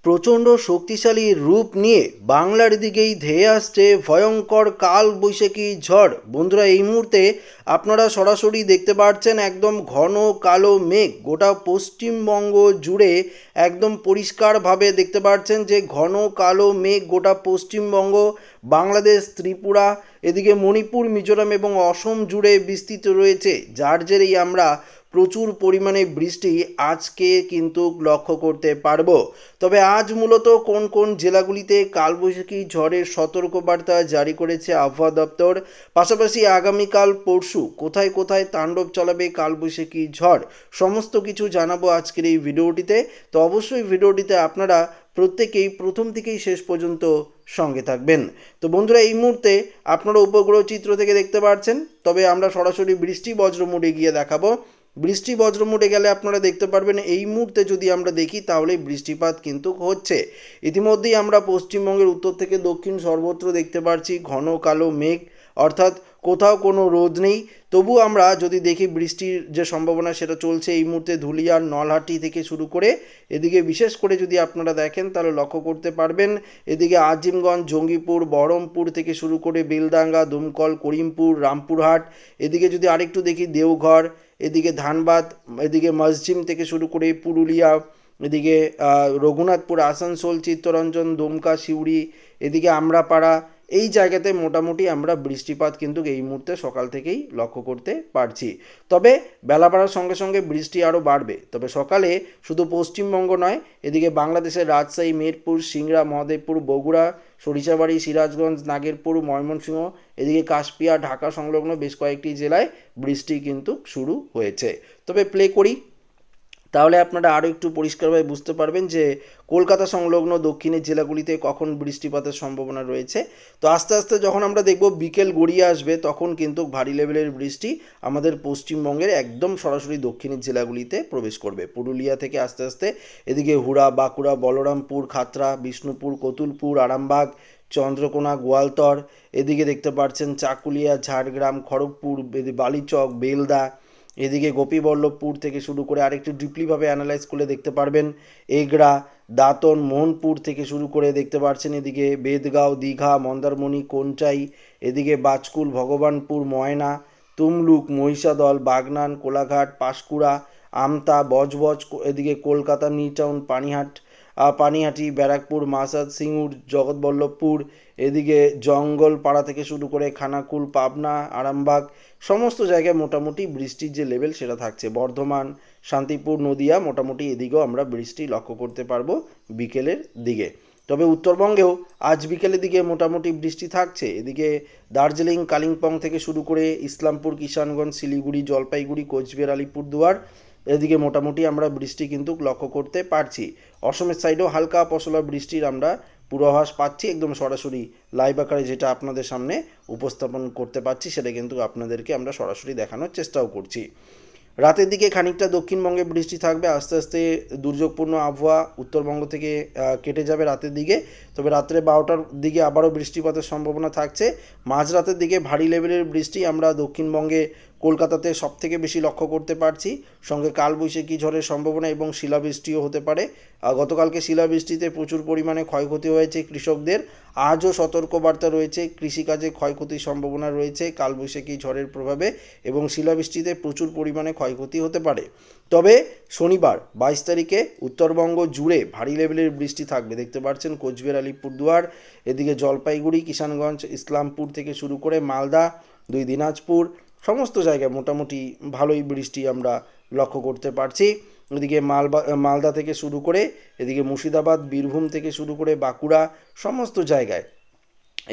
প্রচণ্ড শক্তিশালী রূপ নিয়ে বাংলার দিকেই ধেয়ে আসছে ভয়ঙ্কর কাল বৈশাখী ঝড়। বন্ধুরা, এই মুহূর্তে আপনারা সরাসরি দেখতে পাচ্ছেন একদম ঘন কালো মেঘ গোটা পশ্চিমবঙ্গ জুড়ে একদম পরিষ্কারভাবে দেখতে পাচ্ছেন যে ঘন কালো মেঘ গোটা পশ্চিমবঙ্গ, বাংলাদেশ, ত্রিপুরা, এদিকে মণিপুর, মিজোরাম এবং অসম জুড়ে বিস্তৃত রয়েছে, যার জেরেই আমরা প্রচুর পরিমাণে বৃষ্টি আজকে কিন্তু লক্ষ্য করতে পারবো। তবে আজ মূলত কোন কোন জেলাগুলিতে কালবৈশাখী ঝড়ের সতর্কবার্তা জারি করেছে আবহাওয়া দপ্তর, পাশাপাশি আগামীকাল পরশু কোথায় কোথায় তাণ্ডব চালাবে কালবৈশাখী ঝড়, সমস্ত কিছু জানাবো আজকের এই ভিডিওটিতে। তো অবশ্যই ভিডিওটিতে আপনারা প্রত্যেকেই প্রথম থেকেই শেষ পর্যন্ত সঙ্গে থাকবেন। তো বন্ধুরা, এই মুহূর্তে আপনারা উপগ্রহ চিত্র থেকে দেখতে পাচ্ছেন, তবে আমরা সরাসরি বৃষ্টি বজ্র মোডে গিয়ে দেখাবো। বৃষ্টি বজ্র মোডে গেলে আপনারা দেখতে পারবেন এই মুহূর্তে যদি আমরা দেখি তাহলে বৃষ্টিপাত কিন্তু হচ্ছে। ইতিমধ্যেই আমরা পশ্চিমবঙ্গের উত্তর থেকে দক্ষিণ সর্বত্র দেখতে পাচ্ছি ঘন কালো মেঘ, অর্থাৎ কোথাও কোনো রোদ নেই। তবু আমরা যদি দেখি বৃষ্টির যে সম্ভাবনা সেটা চলছে এই মুহূর্তে ধুলিয়ার, নলহাটি থেকে শুরু করে এদিকে বিশেষ করে যদি আপনারা দেখেন তাহলে লক্ষ্য করতে পারবেন এদিকে আজিমগঞ্জ, জঙ্গিপুর, বহরমপুর থেকে শুরু করে বেলডাঙ্গা, দমকল, করিমপুর, রামপুরহাট, এদিকে যদি আরেকটু দেখি দেওঘর, এদিকে ধানবাদ, এদিকে মসজিম থেকে শুরু করে পুরুলিয়া, এদিকে রঘুনাথপুর, আসানসোল, চিত্তরঞ্জন, দুমকা, সিউড়ি, এদিকে আমরাপাড়া, এই জায়গাতে মোটামুটি আমরা বৃষ্টিপাত কিন্তু এই মুহূর্তে সকাল থেকেই লক্ষ্য করতে পারছি। তবে বেলা বাড়ার সঙ্গে সঙ্গে বৃষ্টি আরও বাড়বে। তবে সকালে শুধু পশ্চিমবঙ্গ নয়, এদিকে বাংলাদেশের রাজশাহী, মেহেরপুর, সিংড়া, মহাদেবপুর, বগুড়া, সরিষাবাড়ি, সিরাজগঞ্জ, নাগেরপুর, ময়মনসিংহ, এদিকে কাশপিয়া, ঢাকা সংলগ্ন বেশ কয়েকটি জেলায় বৃষ্টি কিন্তু শুরু হয়েছে। তবে প্লে করি, তাহলে আপনারা আরও একটু পরিষ্কারভাবে বুঝতে পারবেন যে কলকাতা সংলগ্ন দক্ষিণের জেলাগুলিতে কখন বৃষ্টিপাতের সম্ভাবনা রয়েছে। তো আস্তে আস্তে যখন আমরা দেখব বিকেল গড়িয়ে আসবে তখন কিন্তু ভারী লেভেলের বৃষ্টি আমাদের পশ্চিমবঙ্গের একদম সরাসরি দক্ষিণের জেলাগুলিতে প্রবেশ করবে। পুরুলিয়া থেকে আস্তে আস্তে এদিকে হুড়া, বাঁকুড়া, বলরামপুর, খাতড়া, বিষ্ণুপুর, কতুলপুর, আরামবাগ, চন্দ্রকোনা, গোয়ালতর, এদিকে দেখতে পাচ্ছেন চাকুলিয়া, ঝাড়গ্রাম, খড়গপুর, বালিচক, বেলদা, এদিকে গোপীবল্লভপুর থেকে শুরু করে আরেকটু ডিপলিভাবে অ্যানালাইজ করলে দেখতে পারবেন এগড়া, দাঁতন, মোহনপুর থেকে শুরু করে দেখতে পাচ্ছেন এদিকে বেদগাঁও, দীঘা, মন্দারমণি, কোনচাই, এদিকে বাজকুল, ভগবানপুর, ময়না, তুমলুক, মহিষাদল, বাগনান, কোলাঘাট, পাঁশকুড়া, আমতা, বজবজ, এদিকে কলকাতা, নিউটাউন, পানিহাটি, ব্যারাকপুর, মাসাদ, সিঙ্গুর, জগৎবল্লভপুর, এদিকে জঙ্গলপাড়া থেকে শুরু করে খানাকুল, পাবনা, আরামবাগ, সমস্ত জায়গায় মোটামুটি বৃষ্টির যে লেভেল সেটা থাকছে। বর্ধমান, শান্তিপুর, নদিয়া, মোটামুটি এদিকেও আমরা বৃষ্টি লক্ষ্য করতে পারবো বিকেলের দিকে। তবে উত্তরবঙ্গেও আজ বিকেলের দিকে মোটামুটি বৃষ্টি থাকছে। এদিকে দার্জিলিং, কালিম্পং থেকে শুরু করে ইসলামপুর, কিষানগঞ্জ, শিলিগুড়ি, জলপাইগুড়ি, কোচবিহার, আলিপুরদুয়ার, এদিকে মোটামুটি আমরা বৃষ্টি কিন্তু লক্ষ্য করতে পারছি। অসমের সাইডেও হালকা পশলা বৃষ্টির আমরা পূর্বাভাস পাচ্ছি, একদম সরাসরি লাইভ আকারে যেটা আপনাদের সামনে উপস্থাপন করতে পারছি সেটা কিন্তু আপনাদেরকে আমরা সরাসরি দেখানোর চেষ্টাও করছি। রাতের দিকে খানিকটা দক্ষিণবঙ্গে বৃষ্টি থাকবে, আস্তে আস্তে দুর্যোগপূর্ণ আবহাওয়া উত্তরবঙ্গ থেকে কেটে যাবে রাতের দিকে। তবে রাত্রে 12টার দিকে আবারও বৃষ্টিপাতের সম্ভাবনা থাকছে। মাঝরাতের দিকে ভারী লেভেলের বৃষ্টি আমরা দক্ষিণবঙ্গে কলকাতাতে সবথেকে বেশি লক্ষ্য করতে পারছি, সঙ্গে কালবৈশাখী ঝড়ের সম্ভাবনা এবং শিলাবৃষ্টিও হতে পারে। গতকালকে শিলাবৃষ্টিতে প্রচুর পরিমাণে ক্ষয়ক্ষতি হয়েছে কৃষকদের, আজও সতর্কবার্তা রয়েছে, কৃষিকাজে ক্ষয়ক্ষতির সম্ভাবনা রয়েছে কালবৈশাখী ঝড়ের প্রভাবে এবং শিলাবৃষ্টিতে প্রচুর পরিমাণে ক্ষয়ক্ষতি হতে পারে। তবে শনিবার 22 তারিখে উত্তরবঙ্গ জুড়ে ভারী লেভেলের বৃষ্টি থাকবে। দেখতে পাচ্ছেন কোচবিহার, আলিপুরদুয়ার, এদিকে জলপাইগুড়ি, কিষানগঞ্জ, ইসলামপুর থেকে শুরু করে মালদা, দিনাজপুর, সমস্ত জায়গায় মোটামুটি ভালোই বৃষ্টি আমরা লক্ষ্য করতে পারছি। এদিকে মালদা থেকে শুরু করে এদিকে মুর্শিদাবাদ, বীরভূম থেকে শুরু করে বাঁকুড়া, সমস্ত জায়গায়,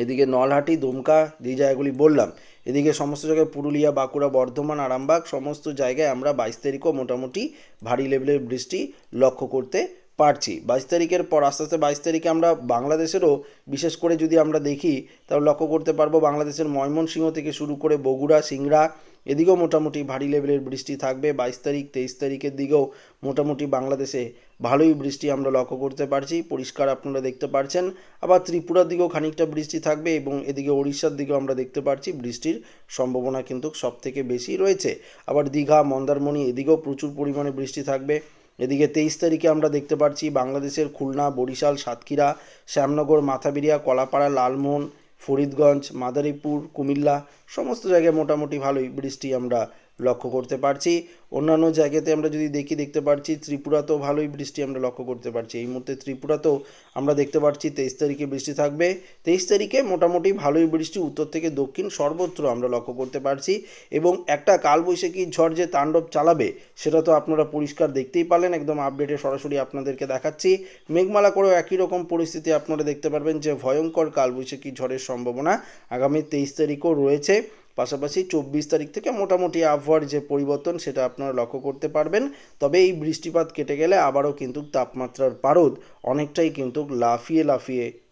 এদিকে নলহাটি, দুমকা, যে জায়গাগুলি বললাম, এদিকে সমস্ত জায়গায় পুরুলিয়া, বাঁকুড়া, বর্ধমান, আরামবাগ, সমস্ত জায়গায় আমরা 22 তারিখও মোটামুটি ভারী লেভেলের বৃষ্টি লক্ষ্য করতে পারছি। 22 তারিখের পর আস্তে আস্তে 22 তারিখে আমরা বাংলাদেশেরও বিশেষ করে যদি আমরা দেখি তাহলে লক্ষ্য করতে পারবো বাংলাদেশের ময়মনসিংহ থেকে শুরু করে বগুড়া, সিংড়া, এদিকেও মোটামুটি ভারী লেভেলের বৃষ্টি থাকবে। 22 তারিখ 23 তারিখের দিকেও মোটামুটি বাংলাদেশে ভালোই বৃষ্টি আমরা লক্ষ্য করতে পারছি, পরিষ্কার আপনারা দেখতে পাচ্ছেন। আবার ত্রিপুরার দিকেও খানিকটা বৃষ্টি থাকবে এবং এদিকে ওড়িশার দিকেও আমরা দেখতে পাচ্ছি বৃষ্টির সম্ভাবনা কিন্তু সবথেকে বেশি রয়েছে। আবার দীঘা, মন্দারমণি, এদিকেও প্রচুর পরিমাণে বৃষ্টি থাকবে। এদিকে 23 তারিখে আমরা দেখতে পাচ্ছি বাংলাদেশের খুলনা, বরিশাল, সাতক্ষীরা, শ্যামনগর, মাথাবেড়িয়া, কলাপাড়া, লালমোহন, ফরিদগঞ্জ, মাদারীপুর, কুমিল্লা সমস্ত জায়গায় মোটামুটি ভালোই বৃষ্টি আমরা লক্ষ্য করতে পারছি। অন্যান্য জায়গাতে আমরা যদি দেখতে পাচ্ছি ত্রিপুরাতেও ভালোই বৃষ্টি আমরা লক্ষ্য করতে পারছি। এই মুহূর্তে ত্রিপুরাতেও আমরা দেখতে পাচ্ছি 23 তারিখে বৃষ্টি থাকবে। 23 তারিখে মোটামুটি ভালোই বৃষ্টি উত্তর থেকে দক্ষিণ সর্বত্র আমরা লক্ষ্য করতে পারছি এবং একটা কালবৈশাখী ঝড় যে তাণ্ডব চালাবে সেটা তো আপনারা পরিষ্কার দেখতেই পারলেন, একদম আপডেটে সরাসরি আপনাদেরকে দেখাচ্ছি। মেঘমালা করেও একই রকম পরিস্থিতি আপনারা দেখতে পারবেন যে ভয়ঙ্কর কালবৈশাখী ঝড়ের সম্ভাবনা আগামী 23 তারিখও রয়েছে। পাশাপাশি 24 তারিখ থেকে মোটামুটি আবহাওয়ার যে পরিবর্তন সেটা আপনারা লক্ষ্য করতে পারবেন। তবে এই বৃষ্টিপাত কেটে গেলে আবারও কিন্তু তাপমাত্রার পারদ অনেকটাই কিন্তু লাফিয়ে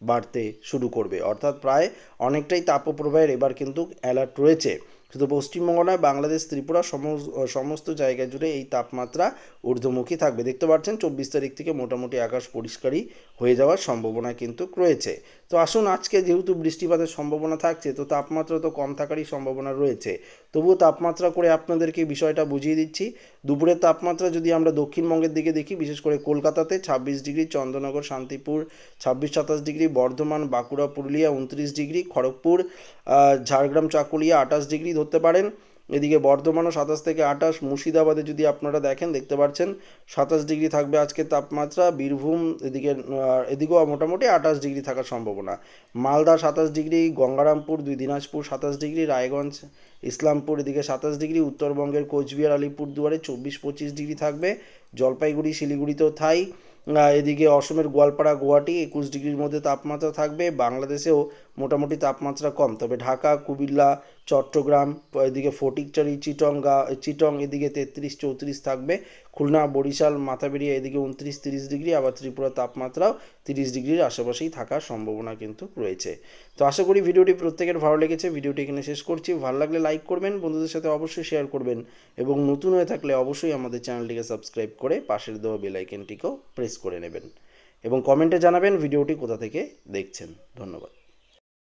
বাড়তে শুরু করবে, অর্থাৎ প্রায় অনেকটাই তাপপ্রবাহের এবার কিন্তু অ্যালার্ট রয়েছে। শুধু পশ্চিমবঙ্গ নয়, বাংলাদেশ, ত্রিপুরা সমস্ত জায়গা জুড়ে এই তাপমাত্রা ঊর্ধ্বমুখী থাকবে। দেখতে পাচ্ছেন 24 তারিখ থেকে মোটামুটি আকাশ পরিষ্কারই হয়ে যাওয়ার সম্ভাবনা কিন্তু রয়েছে। তো আসুন, আজকে যেহেতু বৃষ্টিপাতের সম্ভাবনা থাকছে তো তাপমাত্রা তো কম থাকারই সম্ভাবনা রয়েছে, তবুও তাপমাত্রা করে আপনাদেরকে বিষয়টা বুঝিয়ে দিচ্ছি। দুপুরের তাপমাত্রা যদি আমরা দক্ষিণবঙ্গের দিকে দেখি, বিশেষ করে কলকাতাতে 26 degree, Chandernagore, Shantipur 26-27 degree, Bardhaman, Bankura, Purulia 29 degree, Kharagpur, Jhargram, Chakulia 28 degree ধরতে পারেন। এদিকে বর্ধমানও 27 থেকে 28, মুর্শিদাবাদে যদি আপনারা দেখেন দেখতে পাচ্ছেন 27 ডিগ্রি থাকবে আজকে তাপমাত্রা। বীরভূম এদিকেও মোটামুটি 28 ডিগ্রি থাকার সম্ভাবনা। মালদা 27 ডিগ্রি, গঙ্গারামপুর 2 দিনাজপুর 27 ডিগ্রি, রায়গঞ্জ, ইসলামপুর এদিকে 27 ডিগ্রি, উত্তরবঙ্গের কোচবিহার, আলিপুরদুয়ারে 24-25 ডিগ্রি থাকবে, জলপাইগুড়ি, শিলিগুড়িতেও তাই। এদিকে অসমের গোয়ালপাড়া, গুয়াহাটি 21 ডিগ্রির মধ্যে তাপমাত্রা থাকবে। বাংলাদেশেও মোটামুটি তাপমাত্রা কম, তবে ঢাকা, কুমিল্লা, চট্টগ্রাম, এদিকে ফটিকচারি, চিটং এদিকে 33-34 থাকবে। খুলনা, বরিশাল, মাথাবেড়িয়া এদিকে 29-30 ডিগ্রি, আবার ত্রিপুরা তাপমাত্রাও 30 ডিগ্রির আশেপাশেই থাকার সম্ভাবনা কিন্তু রয়েছে। তো আশা করি ভিডিওটি প্রত্যেকের ভালো লেগেছে। ভিডিওটি এখানে শেষ করছি। ভালো লাগলে লাইক করবেন, বন্ধুদের সাথে অবশ্যই শেয়ার করবেন এবং নতুন হয়ে থাকলে অবশ্যই আমাদের চ্যানেলটিকে সাবস্ক্রাইব করে পাশের দেওয়া বেল আইকনটিকেও প্রেস করে নেবেন এবং কমেন্টে জানাবেন ভিডিওটি কোথা থেকে দেখছেন। ধন্যবাদ।